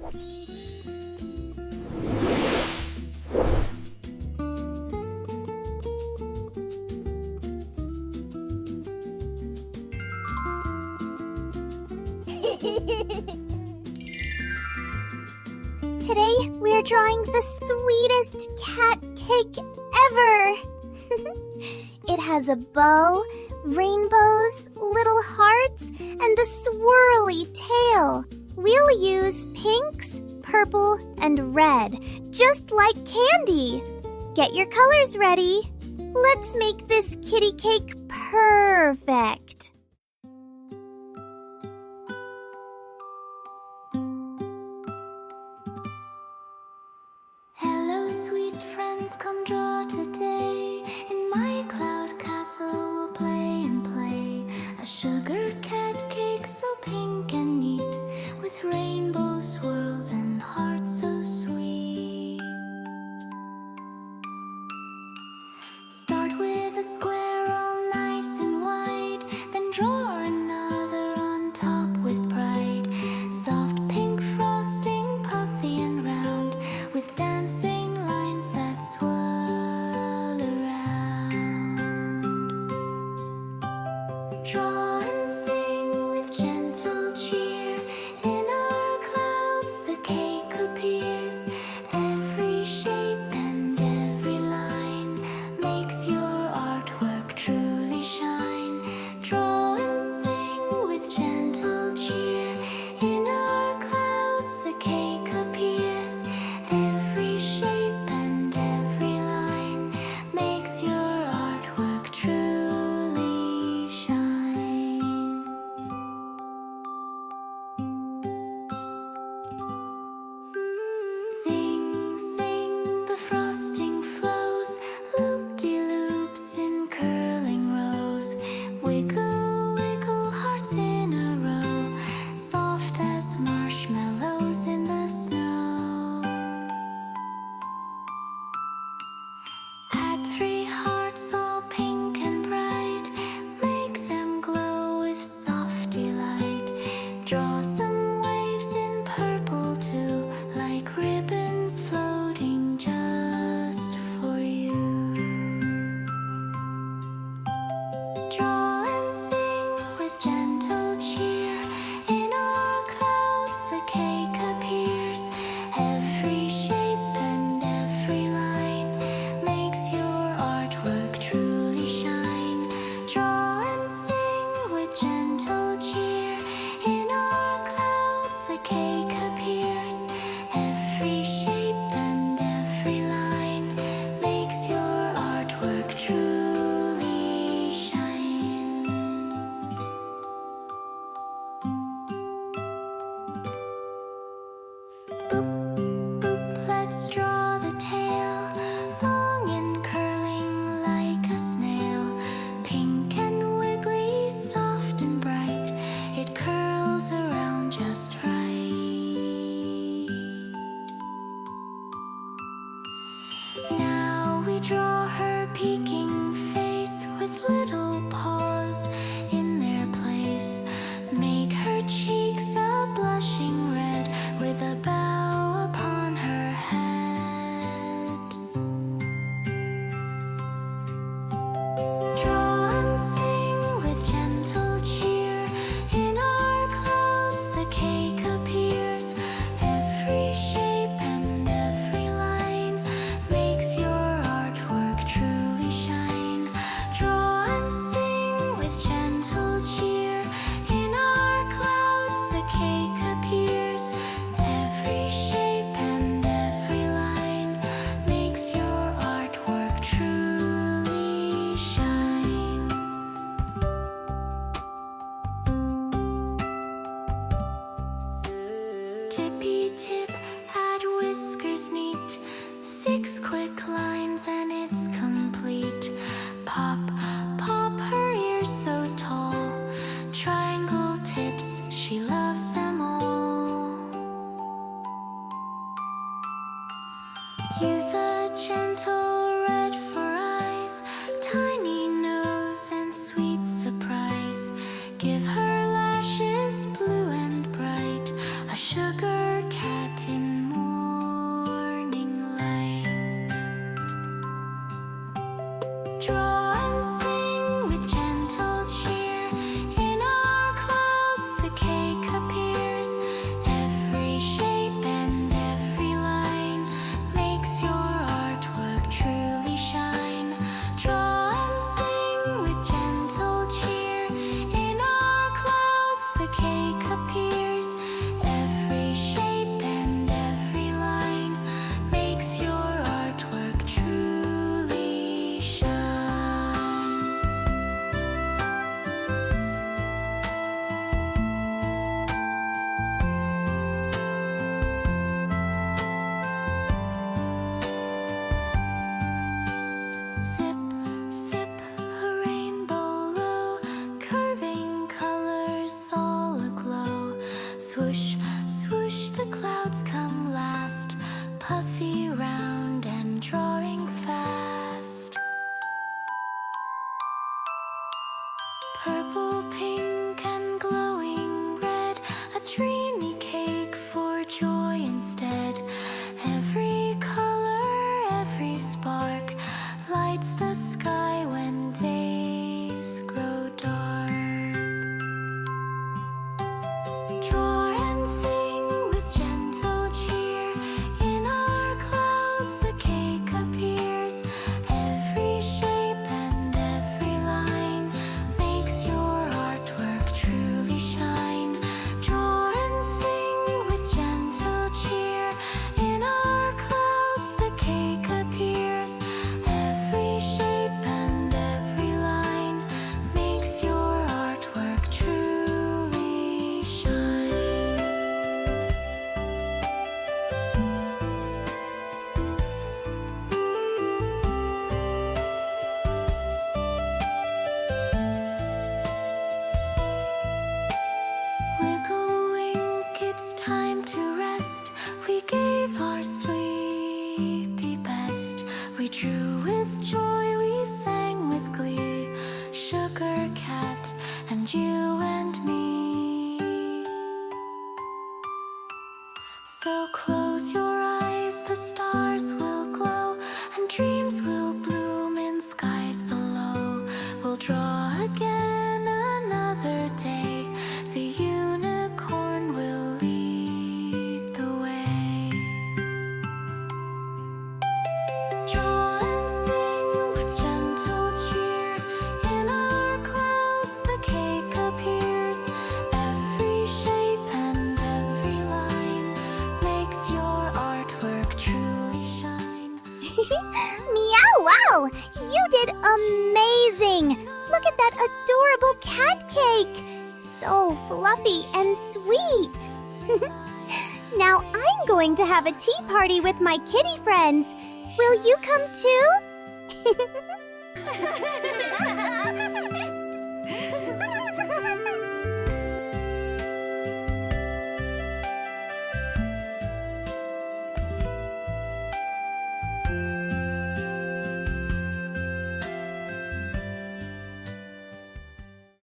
Today, we're drawing the sweetest cat cake ever! It has a bow, rainbows, little hearts, and a swirly tail. We'll use pinks, purple, and red, just like candy. Get your colors ready. Let's make this kitty cake perfect. Hello, sweet friends, come draw today. In my cloud castle we'll play and play. A sugar cat cake so pink and neat, with rainbow swirls and hearts so sweet. Start with a square all nice and wide, then draw another on top with pride. Soft pink frosting, puffy and round, with dancing lines that swirl around. Draw and sing with gentle cheer. In our clouds the cake appears. Every shape and every line makes your artwork truly shine. Draw and sing with gentle cheer. In our clouds the cake appears. Every shape and every line makes your artwork truly shine. Sing, sing, the frosting flows, loop-de-loops in curling rows. Wiggle, wiggle, hearts in a row, soft as marshmallows in the snow. Add 3 hearts all pink and bright, make them glow with soft delight. Draw some waves in purple too, like ribbons floating just for you. Draw and sing with gentle cheer. In our clouds the cake appears. Every shape and every line makes your artwork truly shine. Draw and sing with gentle cheer. In our clouds the cake appears. Every shape and every line makes your artwork truly shine. Boop, boop, let's draw the tail, long and curling like a snail. Pink and wiggly, soft and bright, it curls around just right. Now we draw her peeking face, with little paws in their place. Make her cheeks a blushing red, with a bow upon her head. Draw and sing with gentle cheer. In our clouds the cake appears. Every shape and every line makes your artwork truly shine. Draw and sing with gentle cheer. In our clouds the cake appears. Every shape and every line makes your artwork truly shine. Tippy tip, add whiskers neat. 6 quick lines and it's complete. Pop, pop, her ears so tall. Triangle tips, she loves them all. Use a gentle red for eyes, tiny nose and sweet surprise. Give her lashes blue and bright, a sugar cat set in morning light. Draw and sing with gentle cheer. In our clouds the cake appears. Every shape and every line makes your artwork truly shine. Draw and sing with gentle cheer. In our clouds the cake appears. Every shape and every line makes your artwork truly shine. Zip, zip, a rainbow low, curving colors all aglow. Swoosh, swoosh, the clouds come last, puffy, round, and drawing fast. Purple, pink, and glowing red, a dreamy cake for joy instead. Every color, every spark lights the sky when days grow dark. Draw and sing with gentle cheer. In our clouds the cake appears. Every shape and every line makes your artwork truly shine. Draw and sing with gentle cheer. In our clouds the cake appears. Every shape and every line makes your artwork truly shine. Wiggle, wink, it's time to rest. We gave our sleepy best. We drew with joy, we sang with glee. Sugar cat and you and me. So close your eyes, the stars will glow, and dreams will bloom in skies below. We'll draw again another day. The unicorn will lead the way. Draw and sing with gentle cheer. In our clouds the cake appears. Every shape and every line makes your artwork truly shine. Meow wow! You did amazing! Look at that adorable cat cake! So fluffy and sweet! Now I'm going to have a tea party with my kitty friends. Will you come too?